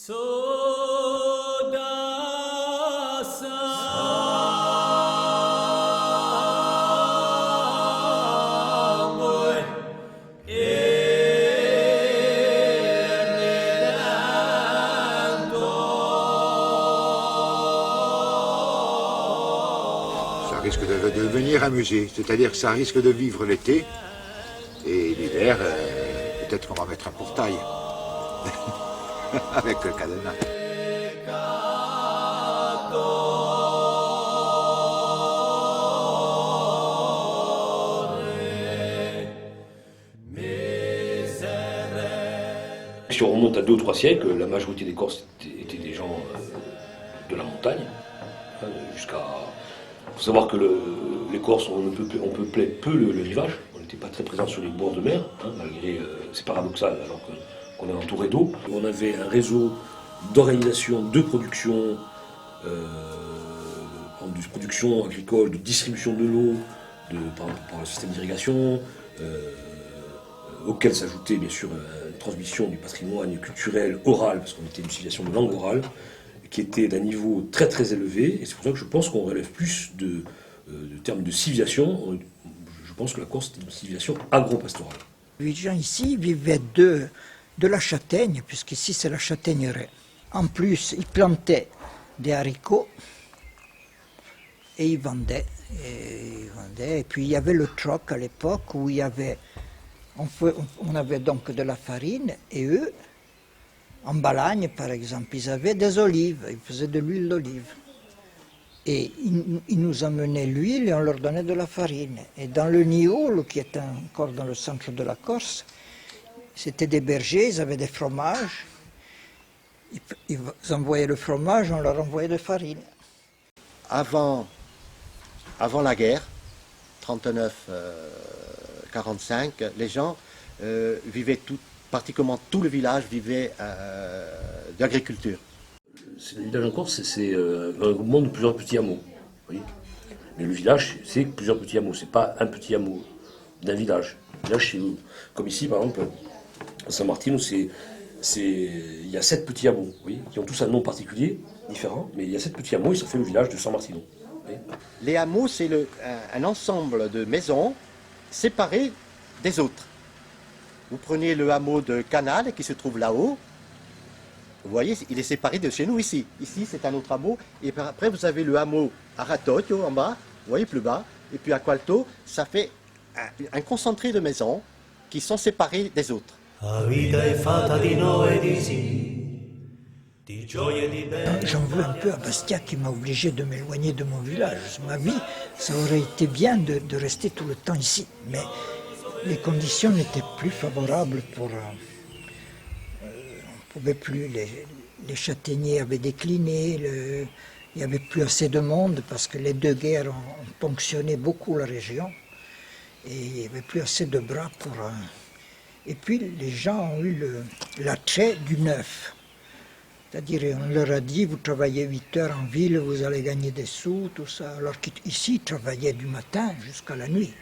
Ça risque de devenir un musée, c'est-à-dire que ça risque de vivre l'été, et l'hiver, peut-être qu'on va mettre un portail, avec le cadenas. Si on remonte à 2 ou 3 siècles, la majorité des Corses étaient des gens de la montagne, jusqu'à... Il faut savoir que les Corses, on peuplait peu le rivage, on n'était pas très présents sur les bords de mer, malgré, c'est paradoxal, alors qu'on est entouré d'eau. On avait un réseau d'organisation, de production, de production agricole, de distribution de l'eau, par le système d'irrigation, auquel s'ajoutait bien sûr une transmission du patrimoine culturel oral, parce qu'on était une civilisation de langue orale, qui était d'un niveau très très élevé, et c'est pour ça que je pense qu'on relève plus de termes de civilisation. Je pense que la Corse est une civilisation agro-pastorale. Les gens ici vivaient de la châtaigne, puisqu'ici c'est la châtaigneraie. En plus, ils plantaient des haricots et ils vendaient. Et puis il y avait le troc à l'époque où il y avait, on avait donc de la farine, et eux, en Balagne, par exemple, ils avaient des olives, ils faisaient de l'huile d'olive. Et ils nous amenaient l'huile et on leur donnait de la farine. Et dans le Niol, qui est encore dans le centre de la Corse, c'était des bergers, ils avaient des fromages. Ils envoyaient le fromage, on leur envoyait de la farine. Avant la guerre, 39-45, les gens vivaient pratiquement tout le village vivait d'agriculture. Le village en Corse, c'est un groupement de plusieurs petits hameaux. Oui. Mais le village, c'est plusieurs petits hameaux. C'est pas un petit hameau d'un village. Le village, comme ici, par exemple, à San-Martino, il y a 7 petits hameaux, oui, qui ont tous un nom particulier, différent, mais il y a 7 petits hameaux et ça fait le village de San Martino. Oui. Les hameaux, c'est un ensemble de maisons séparées des autres. Vous prenez le hameau de Canal qui se trouve là-haut. Vous voyez, il est séparé de chez nous ici. Ici, c'est un autre hameau. Et après, vous avez le hameau à Ratocchio en bas, vous voyez plus bas. Et puis à Qualto, ça fait un concentré de maisons qui sont séparées des autres. J'en veux un peu à Bastia qui m'a obligé de m'éloigner de mon village. Ma vie, ça aurait été bien de rester tout le temps ici. Mais les conditions n'étaient plus favorables pour... on ne pouvait plus, les châtaigniers avaient décliné, il n'y avait plus assez de monde parce que les 2 guerres ont ponctionné beaucoup la région et il n'y avait plus assez de bras pour... Et puis les gens ont eu l'attrait du neuf. C'est-à-dire, on leur a dit, vous travaillez 8 heures en ville, vous allez gagner des sous, tout ça. Alors qu'ici, ils travaillaient du matin jusqu'à la nuit.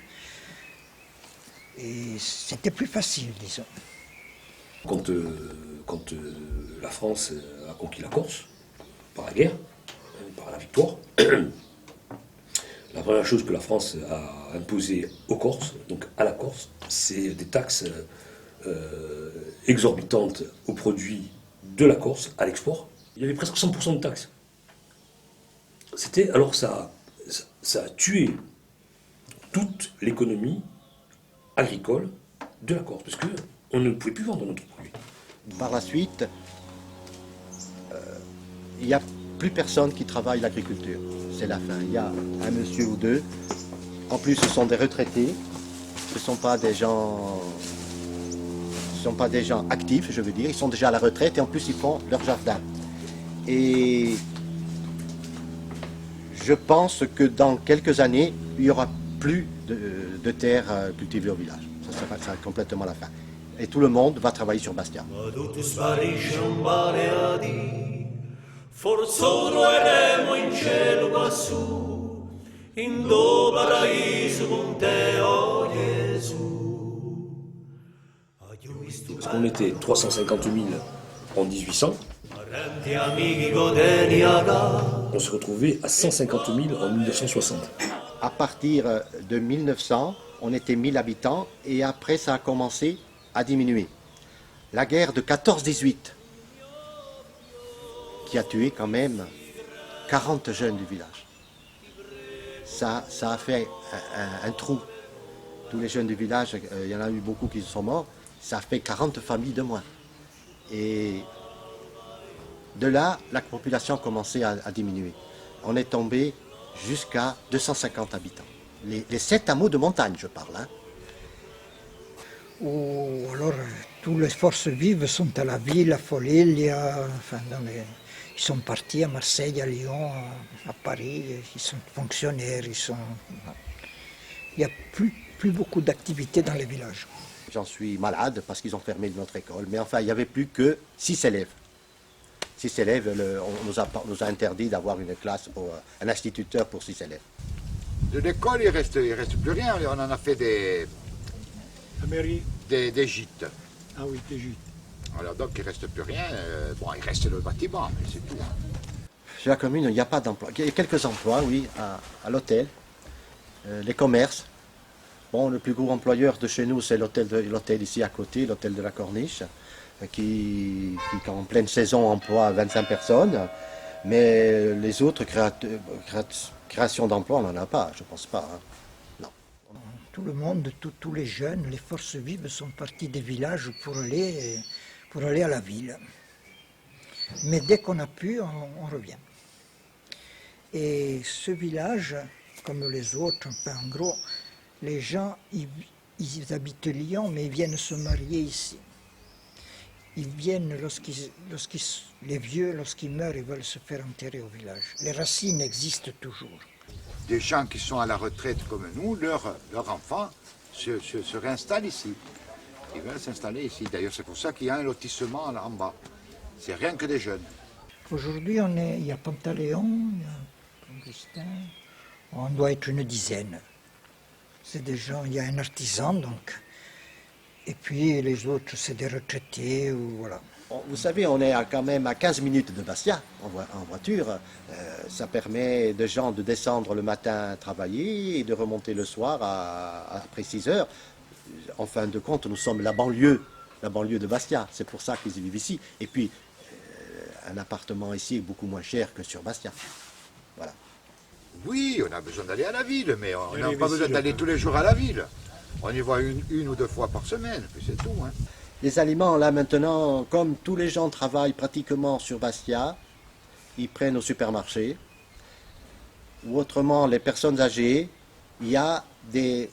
Et c'était plus facile, disons. Quand la France a conquis la Corse, par la guerre, par la victoire, la première chose que la France a imposée aux Corses, donc à la Corse, c'est des taxes exorbitantes aux produits de la Corse à l'export. Il y avait presque 100% de taxes. Alors ça a tué toute l'économie agricole de la Corse, parce qu'on ne pouvait plus vendre notre produit. Par la suite, il n'y a plus personne qui travaille l'agriculture. C'est la fin. Il y a un monsieur ou deux. En plus, ce sont des retraités. Ce ne sont pas des gens... actifs, je veux dire. Ils sont déjà à la retraite et en plus, ils font leur jardin. Et je pense que dans quelques années, il n'y aura plus de terres cultivées au village. Ça sera complètement la fin. Et tout le monde va travailler sur Bastia. Parce qu'on était 350 000 en 1800, On se retrouvait à 150 000 en 1960. À partir de 1900, on était 1000 habitants et après ça a commencé à diminuer. La guerre de 14-18, qui a tué quand même 40 jeunes du village. Ça a fait un trou. Tous les jeunes du village, il y en a eu beaucoup qui sont morts, ça a fait 40 familles de moins. Et de là, la population a commencé à diminuer. On est tombé jusqu'à 250 habitants. Les 7 hameaux de montagne, je parle. Hein. Ou alors, toutes les forces vives sont à la ville, à Follia, enfin, ils sont partis à Marseille, à Lyon, à Paris, ils sont fonctionnaires, il n'y a plus beaucoup d'activités dans les villages. J'en suis malade parce qu'ils ont fermé notre école, mais enfin, il n'y avait plus que 6 élèves. 6 élèves, on nous a interdit d'avoir une classe, un instituteur pour 6 élèves. De l'école, il reste plus rien. On en a fait des gîtes. Ah oui, des gîtes. Alors donc, il ne reste plus rien. Bon, il reste le bâtiment, mais c'est tout. Hein. Chez la commune, il n'y a pas d'emploi. Il y a quelques emplois, oui, à l'hôtel, les commerces. Bon, le plus gros employeur de chez nous, c'est l'hôtel ici à côté, l'hôtel de la Corniche, qui en pleine saison emploie 25 personnes. Mais les autres créations d'emplois, on n'en a pas, je ne pense pas. Hein. Non. Tout le monde, tous les jeunes, les forces vives sont partis des villages pour aller à la ville. Mais dès qu'on a pu, on revient. Et ce village, comme les autres, enfin, en gros, les gens, ils habitent Lyon, mais ils viennent se marier ici. Ils viennent, les vieux, lorsqu'ils meurent, ils veulent se faire enterrer au village. Les racines existent toujours. Des gens qui sont à la retraite comme nous, leurs enfants se réinstallent ici. Ils veulent s'installer ici. D'ailleurs, c'est pour ça qu'il y a un lotissement là en bas. C'est rien que des jeunes. Aujourd'hui, il y a Pantaléon, il y a Augustin, on doit être une dizaine. C'est des gens, il y a un artisan donc. Et puis les autres, c'est des retraités ou voilà. Vous savez, on est quand même à 15 minutes de Bastia en voiture. Ça permet de gens de descendre le matin travailler et de remonter le soir après 6 heures. En fin de compte, nous sommes la banlieue de Bastia. C'est pour ça qu'ils vivent ici. Et puis, un appartement ici est beaucoup moins cher que sur Bastia. Voilà. Oui, on a besoin d'aller à la ville, mais on n'a pas besoin d'aller tous les jours à la ville. On y va une ou deux fois par semaine, puis c'est tout. Hein. Les aliments, là maintenant, comme tous les gens travaillent pratiquement sur Bastia, ils prennent au supermarché. Ou autrement, les personnes âgées, il y a des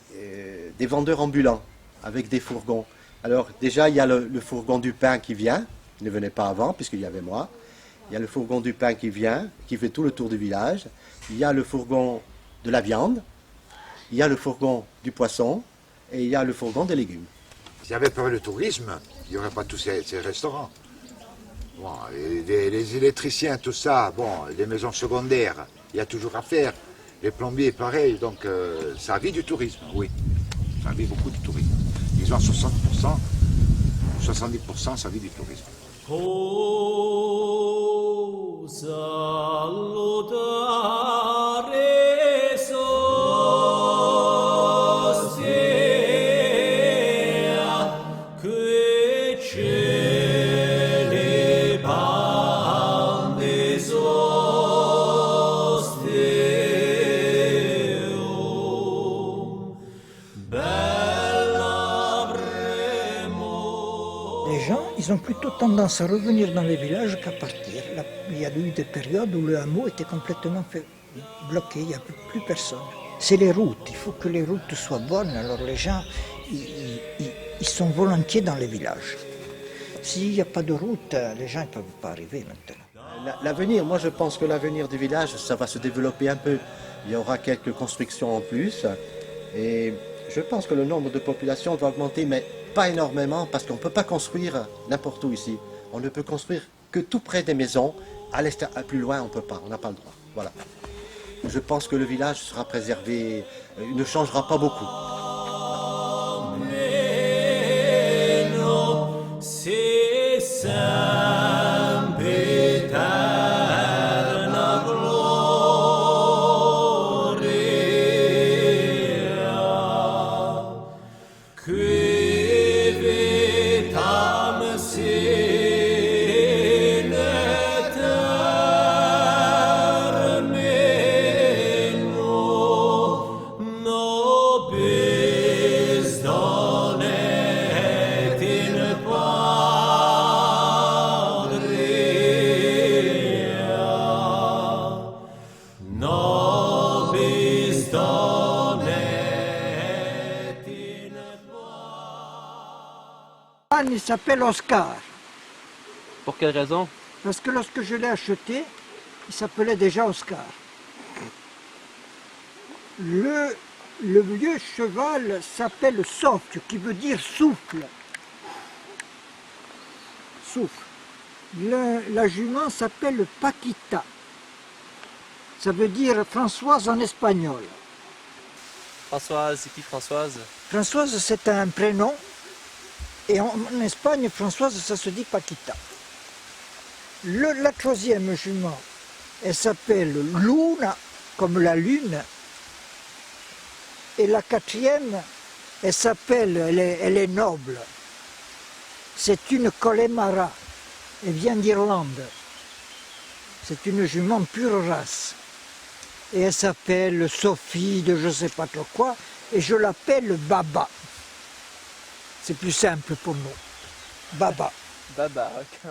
vendeurs ambulants avec des fourgons. Alors déjà, il y a le fourgon du pain qui vient, il ne venait pas avant puisqu'il y avait moi. Il y a le fourgon du pain qui vient, qui fait tout le tour du village. Il y a le fourgon de la viande, il y a le fourgon du poisson et il y a le fourgon des légumes. S'il n'y avait pas le tourisme, il n'y aurait pas tous ces restaurants. Bon, les électriciens, tout ça, bon, les maisons secondaires, il y a toujours à faire. Les plombiers, pareil, donc ça vit du tourisme, oui. Ça vit beaucoup du tourisme. Ils ont 60%, 70%, ça vit du tourisme. Ils ont plutôt tendance à revenir dans les villages qu'à partir. Il y a eu des périodes où le hameau était complètement bloqué, il n'y a plus personne. C'est les routes, il faut que les routes soient bonnes, alors les gens, ils sont volontiers dans les villages. S'il n'y a pas de route, les gens ne peuvent pas arriver maintenant. L'avenir, moi je pense que l'avenir du village, ça va se développer un peu. Il y aura quelques constructions en plus et je pense que le nombre de population va augmenter, mais pas énormément, parce qu'on ne peut pas construire n'importe où ici. On ne peut construire que tout près des maisons. À l'est, plus loin, on ne peut pas, on n'a pas le droit. Voilà. Je pense que le village sera préservé, il ne changera pas beaucoup. C'est il s'appelle Oscar. Pour quelle raison? Parce que lorsque je l'ai acheté, il s'appelait déjà Oscar. Le vieux cheval s'appelle Soc, qui veut dire souffle. Souffle. La jument s'appelle Paquita. Ça veut dire Françoise en espagnol. Françoise, c'est qui Françoise? Françoise, c'est un prénom. Et en Espagne, Françoise, ça se dit Paquita. La troisième jument, elle s'appelle Luna, comme la lune. Et la quatrième, elle s'appelle, elle est noble. C'est une Connemara. Elle vient d'Irlande. C'est une jument pure race. Et elle s'appelle Sophie de je ne sais pas trop quoi. Et je l'appelle Baba. C'est plus simple pour nous. Baba. Baba, ok.